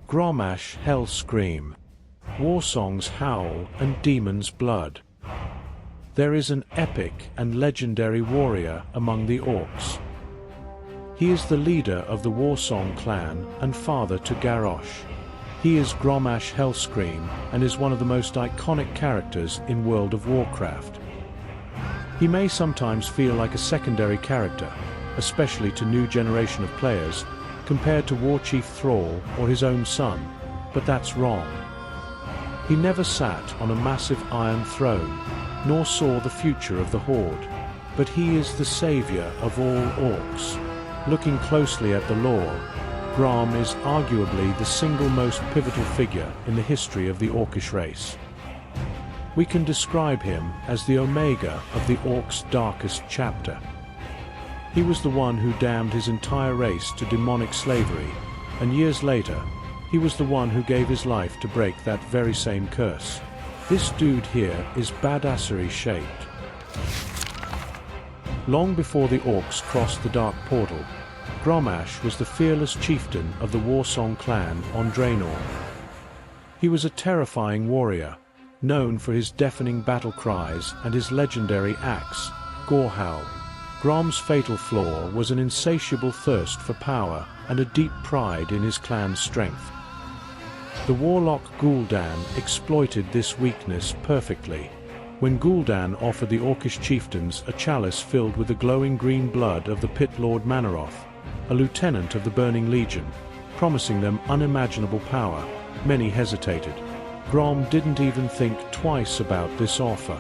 Grommash Hellscream, Warsong's Howl and Demon's Blood. There is an epic and legendary warrior among the orcs. He is the leader of the Warsong clan and father to Garrosh. He is Grommash Hellscream and is one of the most iconic characters in World of Warcraft. He may sometimes feel like a secondary character, especially to new generation of players, compared to Warchief Thrall or his own son, but that's wrong. He never sat on a massive iron throne, nor saw the future of the Horde, but he is the savior of all orcs. Looking closely at the lore, Grom is arguably the single most pivotal figure in the history of the Orcish race. We can describe him as the Omega of the Orcs' darkest chapter. He was the one who damned his entire race to demonic slavery, and years later, he was the one who gave his life to break that very same curse. This dude here is badassery shaped. Long before the orcs crossed the Dark Portal, Grommash was the fearless chieftain of the Warsong clan on Draenor. He was a terrifying warrior, known for his deafening battle cries and his legendary axe, Gorehowl. Grom's fatal flaw was an insatiable thirst for power and a deep pride in his clan's strength. The warlock Gul'dan exploited this weakness perfectly. When Gul'dan offered the Orcish chieftains a chalice filled with the glowing green blood of the Pit Lord Mannoroth, a lieutenant of the Burning Legion, promising them unimaginable power, many hesitated. Grom didn't even think twice about this offer.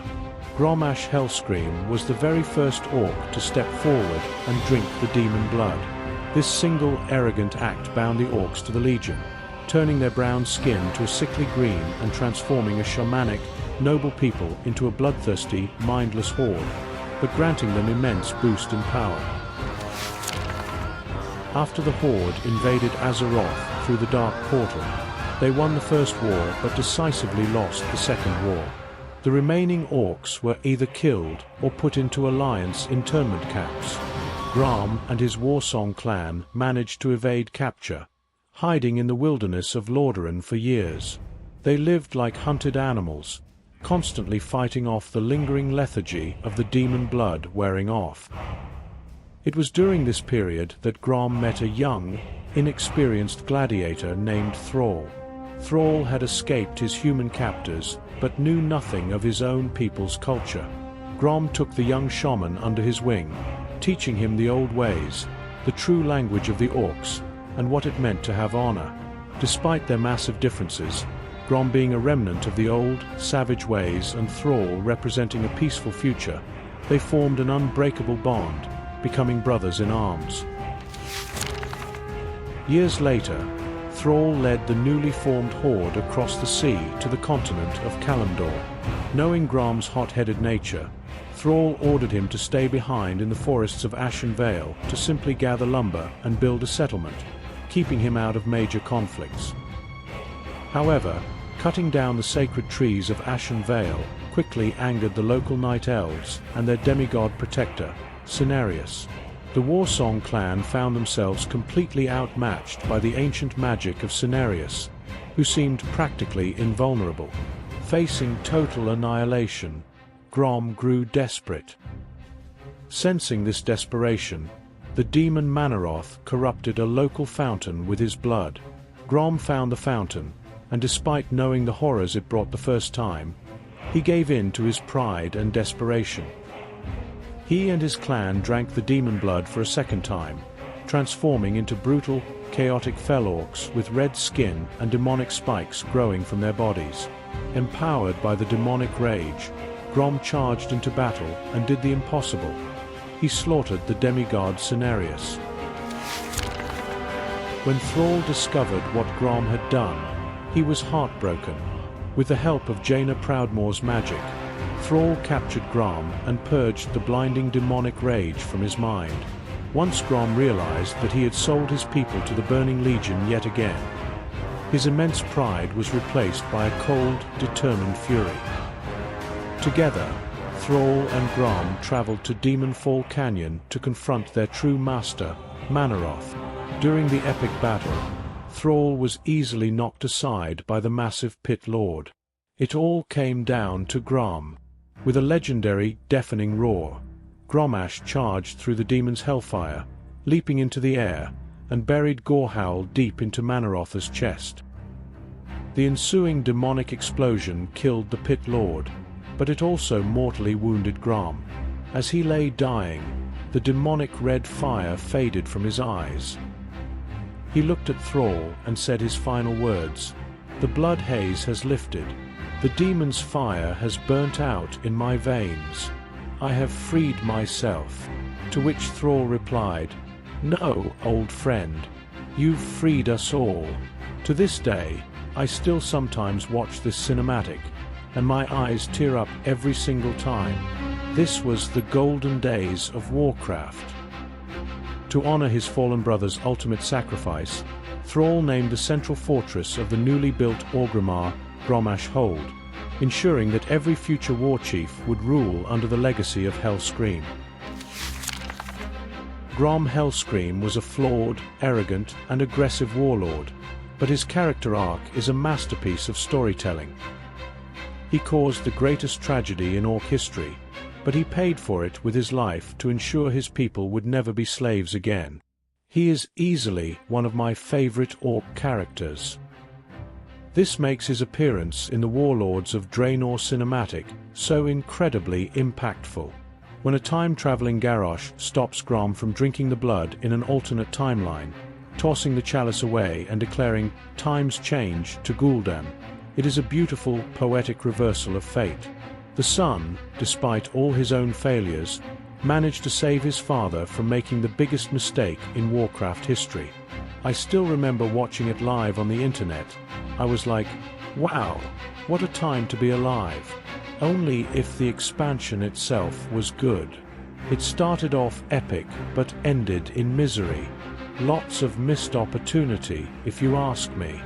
Grommash Hellscream was the very first orc to step forward and drink the demon blood. This single arrogant act bound the orcs to the Legion, turning their brown skin to a sickly green and transforming a shamanic, noble people into a bloodthirsty, mindless horde, but granting them immense boost in power. After the Horde invaded Azeroth through the Dark Portal, they won the first war but decisively lost the second war. The remaining orcs were either killed or put into alliance internment camps. Grom and his Warsong clan managed to evade capture, hiding in the wilderness of Lordaeron for years. They lived like hunted animals, constantly fighting off the lingering lethargy of the demon blood wearing off. It was during this period that Grom met a young, inexperienced gladiator named Thrall. Thrall had escaped his human captors, but knew nothing of his own people's culture. Grom took the young shaman under his wing, teaching him the old ways, the true language of the orcs, and what it meant to have honor. Despite their massive differences, Grom being a remnant of the old, savage ways and Thrall representing a peaceful future, they formed an unbreakable bond, becoming brothers in arms. Years later, Thrall led the newly formed Horde across the sea to the continent of Kalimdor. Knowing Grom's hot-headed nature, Thrall ordered him to stay behind in the forests of Ashen Vale to simply gather lumber and build a settlement, keeping him out of major conflicts. However, cutting down the sacred trees of Ashen Vale quickly angered the local night elves and their demigod protector, Cenarius. The Warsong clan found themselves completely outmatched by the ancient magic of Cenarius, who seemed practically invulnerable. Facing total annihilation, Grom grew desperate. Sensing this desperation, the demon Mannoroth corrupted a local fountain with his blood. Grom found the fountain, and despite knowing the horrors it brought the first time, he gave in to his pride and desperation. He and his clan drank the demon blood for a second time, transforming into brutal, chaotic fell orcs with red skin and demonic spikes growing from their bodies. Empowered by the demonic rage, Grom charged into battle and did the impossible. He slaughtered the demigod Cenarius. When Thrall discovered what Grom had done, he was heartbroken. With the help of Jaina Proudmoore's magic, Thrall captured Grom and purged the blinding demonic rage from his mind. Once Grom realized that he had sold his people to the Burning Legion yet again, his immense pride was replaced by a cold, determined fury. Together, Thrall and Grom traveled to Demonfall Canyon to confront their true master, Mannoroth. During the epic battle, Thrall was easily knocked aside by the massive Pit Lord. It all came down to Grom. With a legendary, deafening roar, Grommash charged through the demon's hellfire, leaping into the air, and buried Gorehowl deep into Mannoroth's chest. The ensuing demonic explosion killed the Pit Lord, but it also mortally wounded Grom. As he lay dying, the demonic red fire faded from his eyes. He looked at Thrall and said his final words, "The blood haze has lifted. The demon's fire has burnt out in my veins. I have freed myself." To which Thrall replied, "No, old friend. You've freed us all." To this day, I still sometimes watch this cinematic, and my eyes tear up every single time. This was the golden days of Warcraft. To honor his fallen brother's ultimate sacrifice, Thrall named the central fortress of the newly built Orgrimmar Grommash Hold, ensuring that every future war chief would rule under the legacy of Hellscream. Grommash Hellscream was a flawed, arrogant, and aggressive warlord, but his character arc is a masterpiece of storytelling. He caused the greatest tragedy in Orc history, but he paid for it with his life to ensure his people would never be slaves again. He is easily one of my favorite Orc characters. This makes his appearance in the Warlords of Draenor cinematic so incredibly impactful. When a time-traveling Garrosh stops Grom from drinking the blood in an alternate timeline, tossing the chalice away and declaring "Times change" to Gul'dan, it is a beautiful, poetic reversal of fate. The son, despite all his own failures, managed to save his father from making the biggest mistake in Warcraft history. I still remember watching it live on the internet. I was like, wow, what a time to be alive. Only if the expansion itself was good. It started off epic, but ended in misery. Lots of missed opportunity, if you ask me.